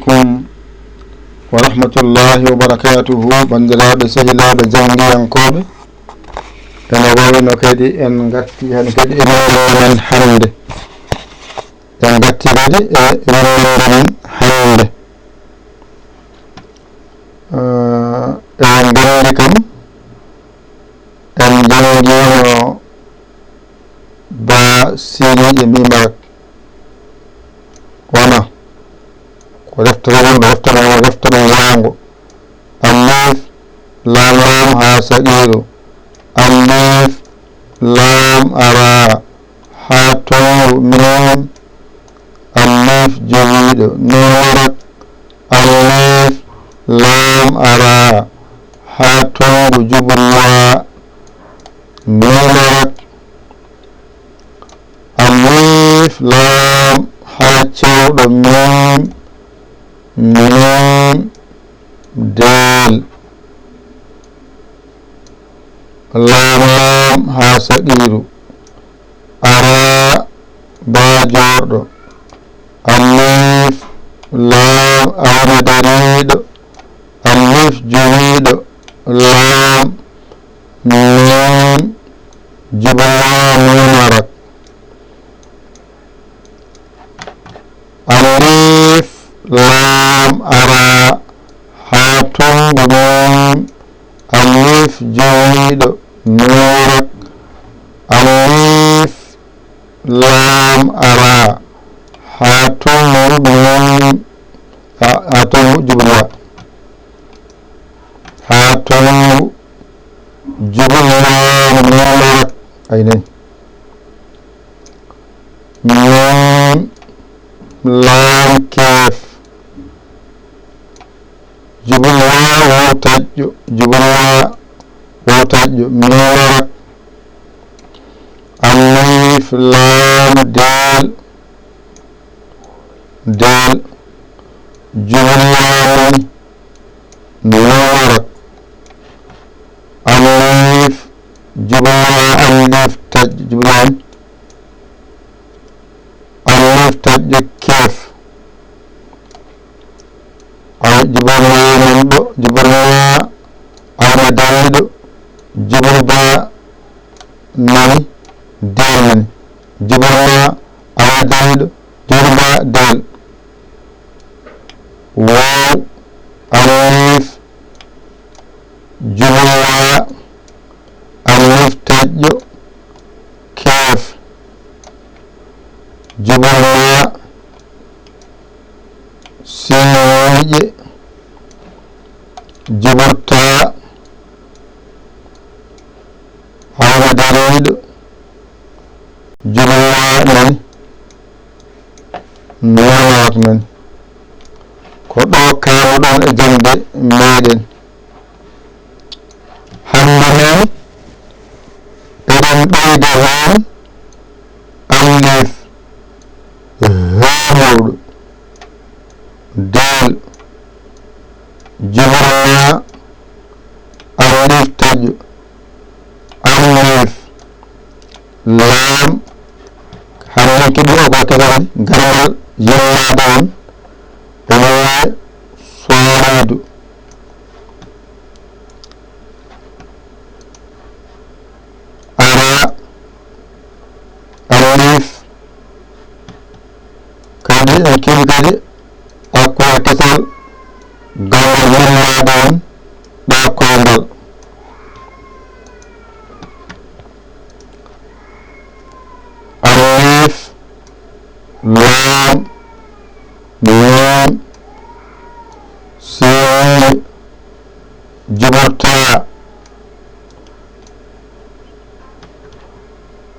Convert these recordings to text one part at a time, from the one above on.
عليكم ورحمة الله وبركاته. بندرابة سهلابة جانجيانكوɓe ene wayno kadi en gatti hen kadi e men hande en gatti kadi e men hande en gandi kam en jangino ba sirije mimarak wona ko deftere yango alif lam ha saqiru alif lam ara ha tongu mim alif jowiɗo nurak alif lam ara ha tongu juburwa nurak alif lam ha cewɗo mim mim del lam ha saqiru ara ba jorɗo alif lam ara dariɗo alif jowiɗo lam mim jubawa mumarak alif lam ara ha tongu mim alif jowiɗo nurak alif lam ara ha tongu mim ha tongu jubla ha tongu jubla nurak ayne mim lam kef jubla wotajjo nurak alif lam del jubla nurak alif jubla alif taj jubla alif tajjo kef jubla ana daliɗo jubba nani del nani jubba ana daliɗo jubba del waw alif jubla alif tajjo kef jubla siije juburta ana dariɗo jubla nani nunak nani ko ɗo kamuɗon e jangde meɗen hande hen eɗen ɓeyda hen alif hemawɗo del jubla alif tajo alif lam hande kiɗi o ko keɗani gargal yemmade on ene sooridu ara alif kadi en kiɗi kadi akkude kesal gargal yemmade on ɗa koyngal alif lam mim sin juburta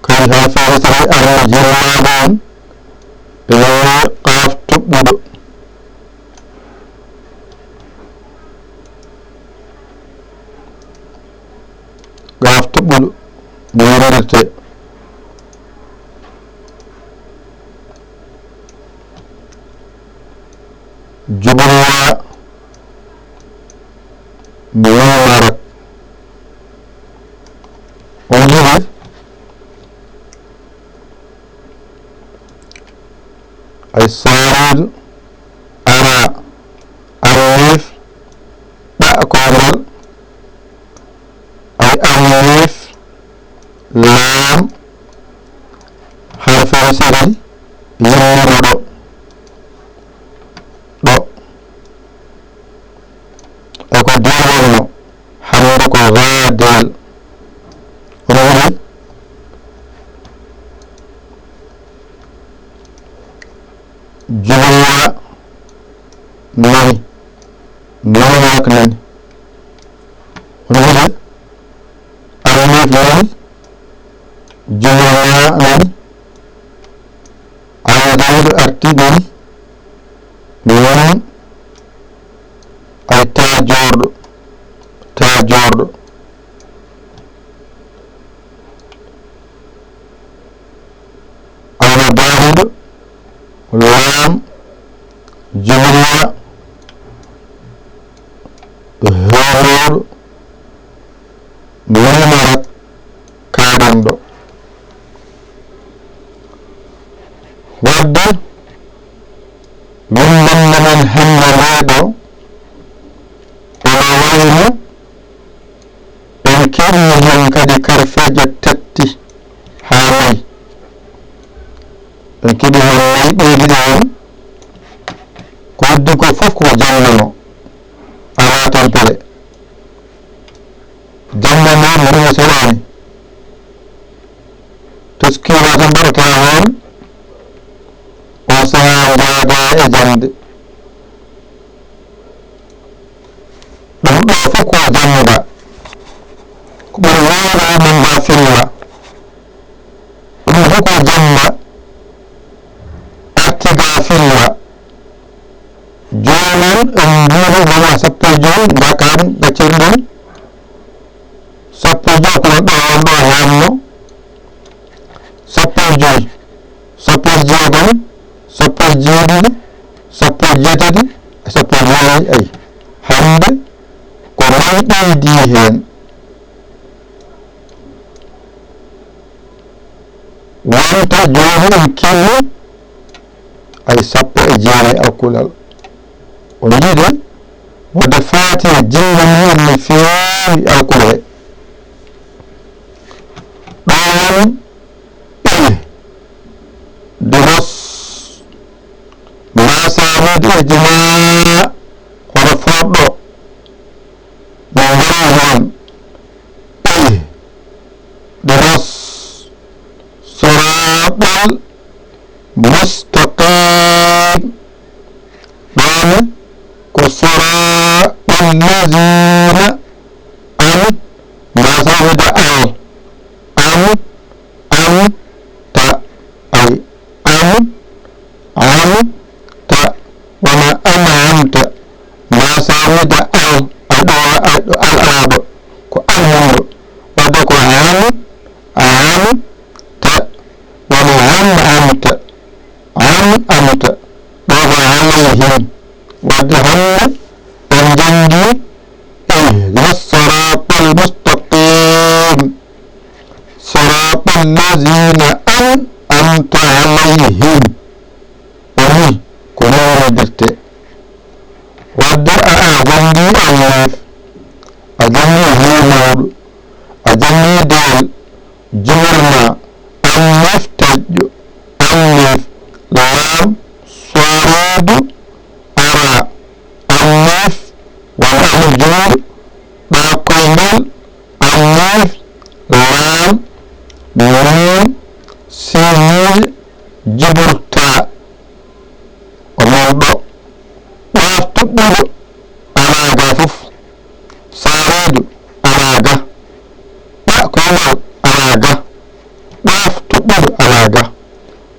kadi ha fere tawi ara yemmade on ene qaf toɓɓuɗo qaf toɓɓuɗo no waɗirte jubla mubarak on yiɗi ay sarudu ara komal ay alif lam harfa wasali yimmuɗo ɗo eko diwolno hande ko radel woni jumla nani nowak nani woni alif nani jumla nani ayadawdu arti nani ɗum ay tajorɗo ayadawdu lam jumla hewroɗo numarat kaɗanɗo wadde min mannamen hande ndeɗo ono wayno en keɓni hen kadi karfeje tati ha nayi en keɓi hen nayi ɓeydiɗo hen ko waddi ko fof ko jannano ala tampere jannano mbiɗo selani taskira tan mbaɗata hen o saha jaada e jande ɗum ɗo fof ko jannga ko ɓuri wawɗo min mba filla ɗum fof ko jannga artiga filla jonen en mbiɗo wona sappo e joyi gakan gaccen ɗum sappo e joyi kono ɗo on ɗo yanno sappo e joyi sappo e jeegom sappo e jeeɗiɗi sappo e jeetati e sappo e joyi ayi hande ko nayi ɓeydi hen wonta joni en kinni ay sappo e jeenayi alkulal o yiide wadde faati e jingani no feewi alkule ɗon diros masamide e juma hono forɗo no ngari hen diros siratal mustaqim ɗone ko siratal lazina an masamide an ta ay ta wona an'amta masamide aɗo al'aɗo ko almundo wadde ko ta wona an'amta ɗo ko alayhim wadde hande en jangi ihdina siratal mustaqim siratal lazina an'amta alayhim woni ko nowrederte wadde a jangi alif a jangi himawɗo a jangi del jumurma alif taƴƴo alif lam sorudu ara alif wona alif juur ɗa koyngal alif lam mim sinil jiburta onon ɗo ɗaf tuɓɓuɗo alaga fof saredu alaga ɗa koyngal alaga ɗaf tuɓɓuɗo alaga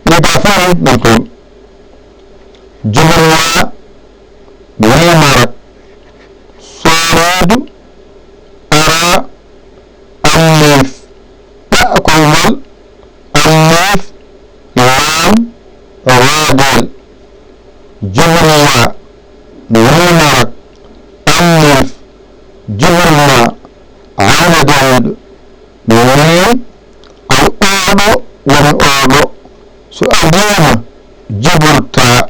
ɗiga fof non toon jumurwa mimarat soredu ara alif ɗa koyngal alif lam radel jumurwa mimarat alif jumurwa aladawɗo min al oɗo woni oɗo so adima jiburta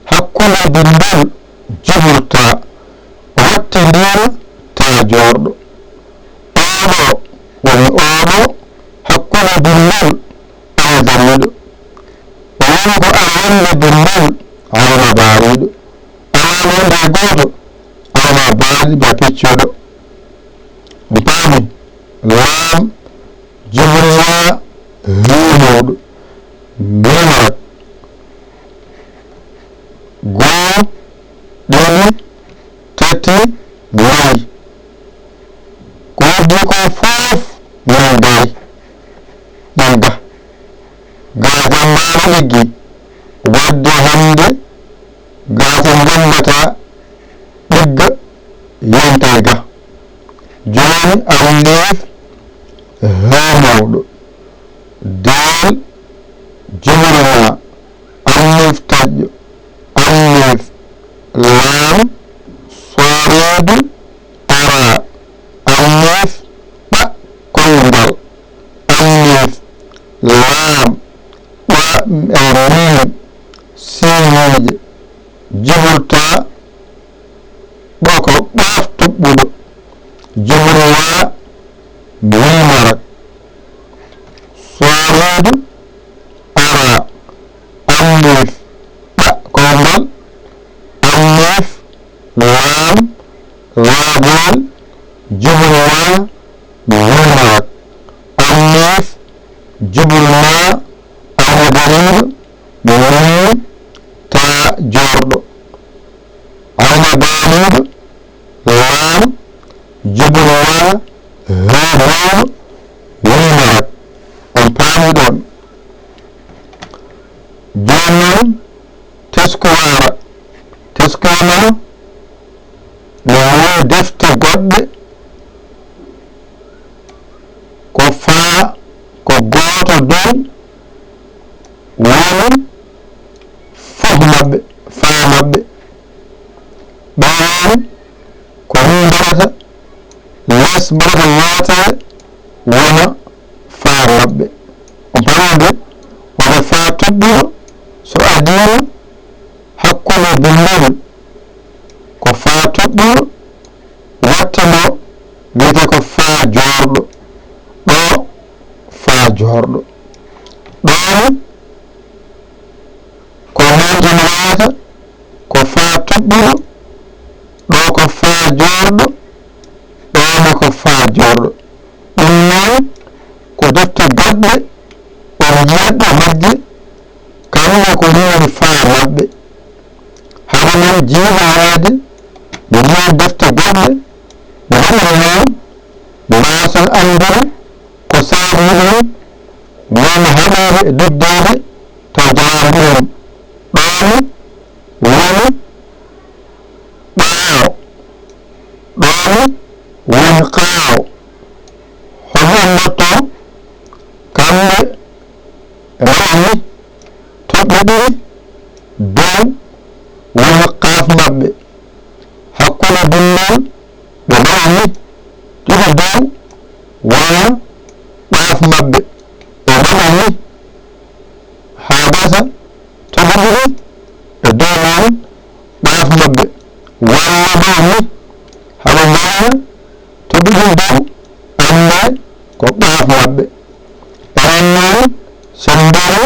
hakkude ndel jiburta wattidira jorɗo oɗo woni oɗo hakkude bindol ana dariɗo woni ko awonde bindol awona baariɗo awonde goto awona baari ba piccuɗo on paami laam jibrilla hewnoɗo mbimarat goo ɗiɗi tati nayi ko heddi ko fof nan gay ɗen ga jambano liggi wadde hande gasa gandata ɗigga yentay ga joni alif hewnoɗo del jibrilla alif taƴƴo alif laam soreedu ara alif ɓa koyngal alif laam ɓa mim siñiije jiburta ɓoko ɓaaf tuɓɓuɗo jibrilla mimarak soreedu ara alif ɓa koyngal alif laam laabol jibrilla mimarak alif jibrilla almadariɗo mim ta jorɗo almadariɗo laam jibrilla hewnoɗo mimarak on paami ɗon jonnon teskuwara no woni defte goɗɗe ko faa ko gooto dow woni fof maɓɓe faa maɓɓe ɓaawon ko ni mbaɗata les mbaɗata yaatere wona faa maɓɓe on paamde wona faa tuɓɓuɗo so adina hakkude bindol ko faa tuɓɓuɗo wattamo wiyete ko faa jorɗo ɗo faa jorɗo ɗon ko nanjano wayata ko faa tuɓɓuɗo ɗo ko faa jorɗo ɗone ko faa jorɗo ɗum noon ko defte goɗɗe on yiɗɗo majje kamɓe ko woni faa maɓɓe haɗa men jiiɗa waade ɓe yiya defte goɗɗe gaɗa noon mbasan andude ko saabi ɗum woni haɗede e duddede taw jawabɗum ɗone woni ɓaawo ɗone woni kaawo hono mbatto kamɓe rewni toɓɓe ɗiɗi dow woni kaaf maɓɓe hakkude bindol ɓe rewni ɗiɗi dow wona ɓaaf maɓɓe ɓe rewni haa gasa toɓe ɗiɗi e dow noon ɓaaf maɓɓe walla rewni haɓe rewna toɓe ɗiɗi dow ande ko ɓaaf maɓɓe enen noon sen mbari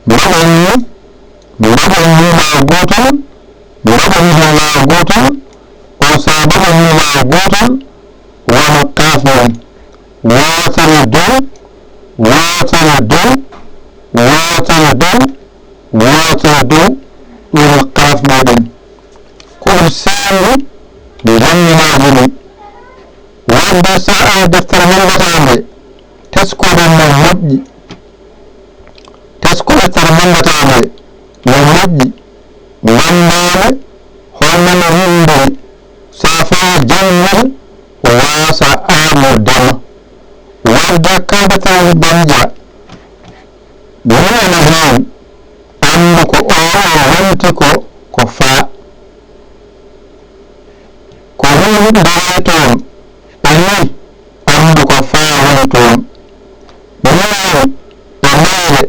mbaɗanni laa gotol mbaɗanni laa gotol o sa mbaɗanni laa gotol wona kaaf men wotere dow wotere dow wotere dow wotere dow ɗum kaaf meɗen ko ɗum seeɗi mi jannginaji ɗum wonde sa a deftere mandatande teskude no moƴƴi tesko deftere mandatande no moƴƴi gandane holnono yimɓe sa faa janggude wasa aamo dema wadde kamɓe tawi banja wona hen andu ko o wonti ko faa ko woni daari toon o ni andu ko faa woni toon woni e mayre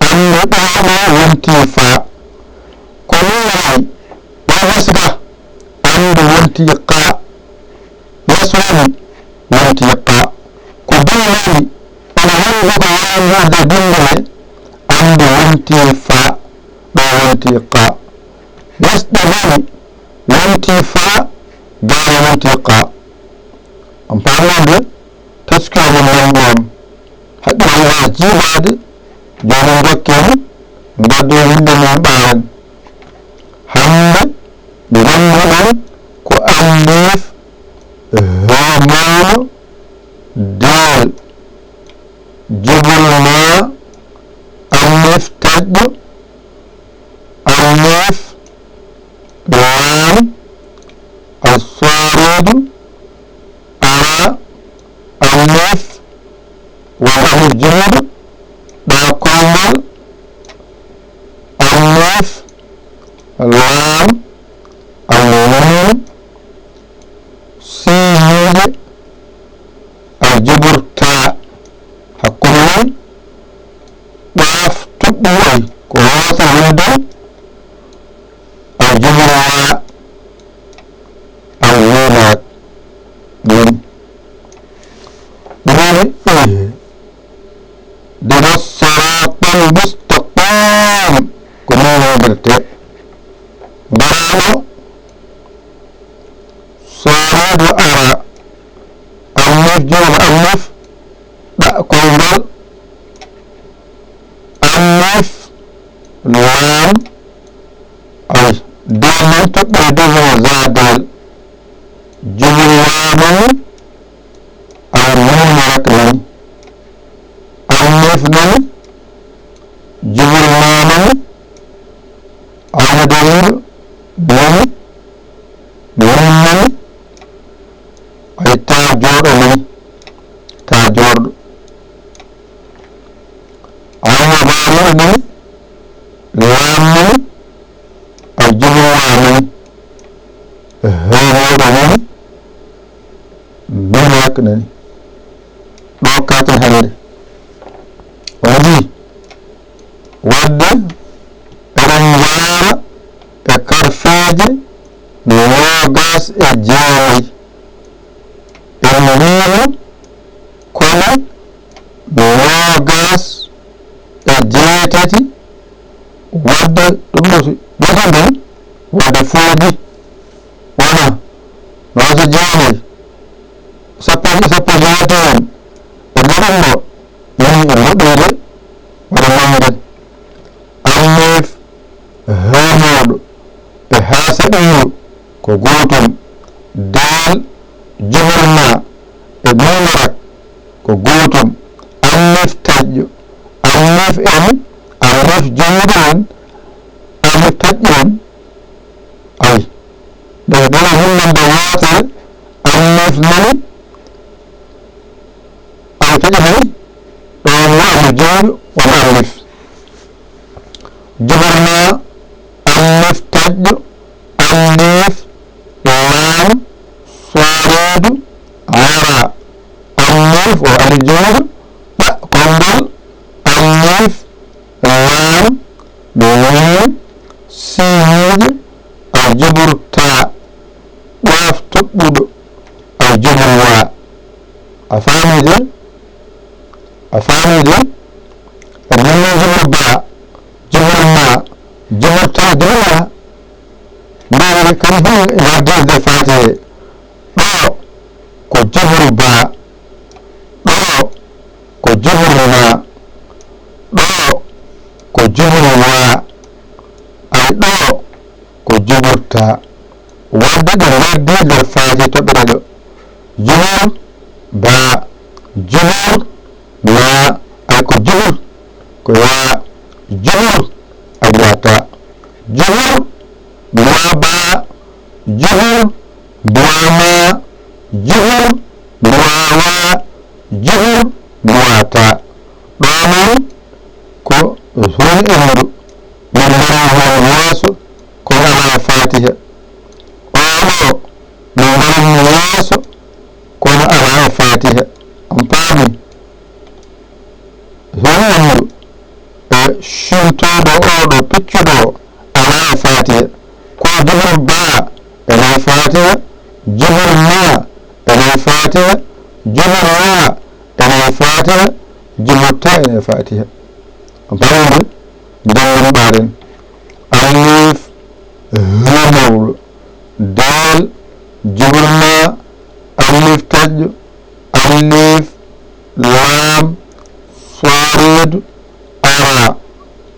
andu ɗoɗo wonti faa ko woni ɓe wasga andu wonti qa ɓeswade wonti qa ko dillani ana handu ko wonde dillere andu wonti fa ɗo wonti qa lesɗe nani wonti fa gawa wonti qa on paamode taskiyamo nanɗon haqqille jiiɓade joni dokken gaddo yimɓe mon ɓawan hande ɓe ganduɗon ko allif homono dal jibulma allif taƴƴo allif lam assarudu ara allif wala alif junudu ɗa kongal allif lam alnun siyije aljuburta hakkunde ɗaf tuɓɓuwoy ko wata wonde aljumurwa alwulat ɗum ɗumani dena siratal mustaqim ko non wodirte baraɗo saradu ara allif joni allif ɗa kongal allif lam ay dalman toɓɓe deho zadal jumurwamani almumarak nani allif nani jumurmamani amadayir nani nani ay ta joɗo nani ta jorɗo amadayir nani lam nani ay jumurwamani homoɗo nani mumarak nani ɗo katen hande wani wadde eɗen jara e karfeje nogas e jeewoy en mbino kono nogas e jeetati wadde ɗum ɗo nden wadde fooji wona nogas e jeewoy sappo jeeton e ɗum ɗo yani e moɗɗode waɗa mangel allif homoɗo e hasaɗiru ko gotum dal jumurma e mumarak ko gotum allif taƴƴo allif en allif jumuru en allif taƴƴo en ay ɗo ɗona himmande wotere allif nani allif taƴƴo nani ɗon wa'ano jumru wona allif jumurma allif taƴƴo allif lam sarudu ara allif o alif jumru ɗa kongal allif lam mim siyije aljuburta ɗaf toɓɓuɗo aljumurwa a famide nana jumurba jumurma jumurta jumurwa mbawde kam fu waddede fate ɗo ko jumurba ɗo ko jumurma ɗo ko jumurwa ay ɗo ko jumurta wadde ɗo waddede fate toɓɓere ɗo jumur ba jumur ma ay ko jumur ko wa jumur aɗiyata jumur ba jumur ma jumur wa jumur wata ɗo man ko hon endu min mbara hon yeeso ko ala fatiha oɗo min mbaranmo yeeso kono ala fatiha on paami hon endu e cuntoɗo oɗo piccuɗo ala fatiha ko jumur ba ala fatiha jumur ma e ene fatiha jumra ene fatiha jumta ene fatiha bawde jangin baren alif hamawlo dal jumra alif taj alif lam صاد أرى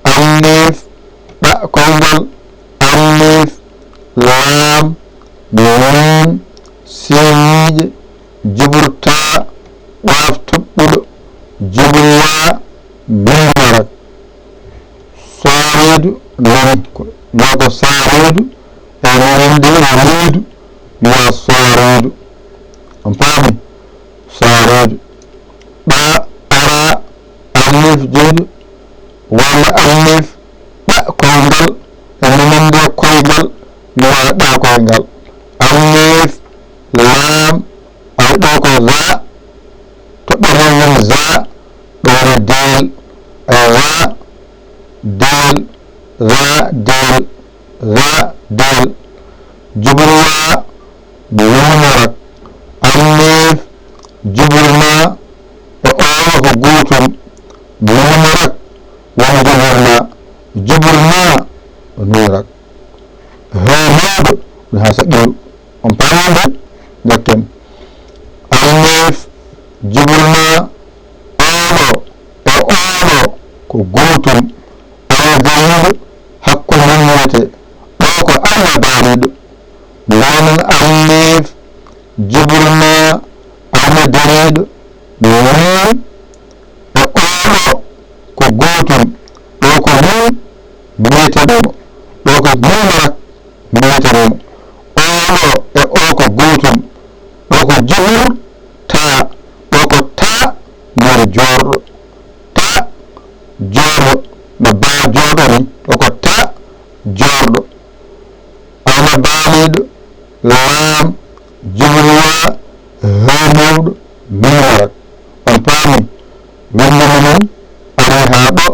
ألف باء كونغل ألف لام ميم سين جبرتا واف تبدو جبروا ميمرك صاد ناكو صاد أميندي وليد ما صاد أمبامي صاد باء أرى ألف جود ولا ألف باء كونغل أميندي كونغل ما دا كونغل ألف لام أدوكو ذا تبرين ذا دور ديل ذا ديل ذا ديل ذا ديل جبروا بيومرك ألف جبرنا وأوه قوتم بيومرك ومجبرنا جبرنا ونورك هامود بهاسقيو أمبارد لكن ألف جبرنا أولو أولو كقوتم أولو حق منيته أوكو أنا بارد لمن ألف جبرنا أنا دريد بيوم أولو كقوتم أوكو من بيتدو أوكو بيمرك بيتدو أولو أوكو قوتم أوكو جبر تا أوكو تا نور جور تا جور ببا جور أوكو تا جور أنا بالد لام جبروا همود ميرك أمبامي ومنمن أرهابو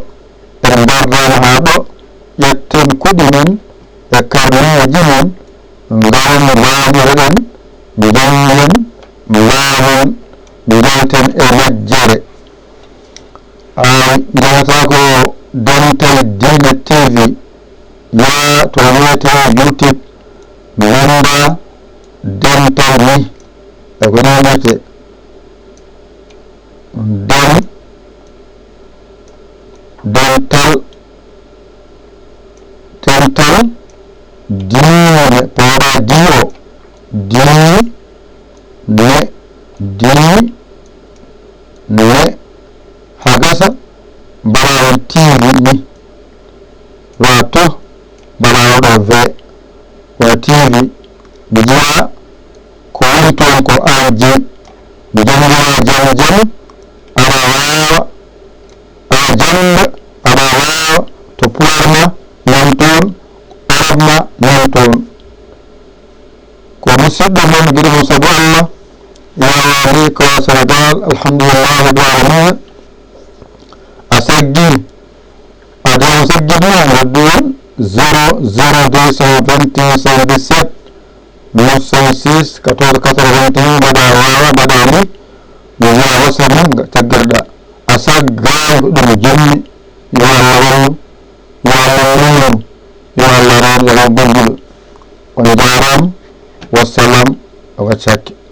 إندردان هابو يتن كدمن يكارنا جنن ngawon maajirɗen mi jangin mi laawon mi leyten e majjere jeyata ko dental dina tv ya to wiyete youtube mi wonda dental ni e ko nanete dental diine poɗa dio ne hagasa mbaɗaɗon tv ni wato mbaɗaɗo ve wa tv mi jiya ko woni toon ko anje mi jangina jam aɗa wawa aɗa janga aɗa wawa to pularma nan toon arabma nan toon ko musidɗo mon guiɗo mo saabu allah yawani ko sénégal alhamdulillah rabbil alamin a saggi adamo saggini a gaddu on 00221 956 14 81 mbaɗa wawa mbaɗani mi wiya wasa mon taggarɗa a saggani ko ɗum jommi yo allah wallu yo allah nunu yo allah ran yo allah bonduɗo on jaram wassalam a waccake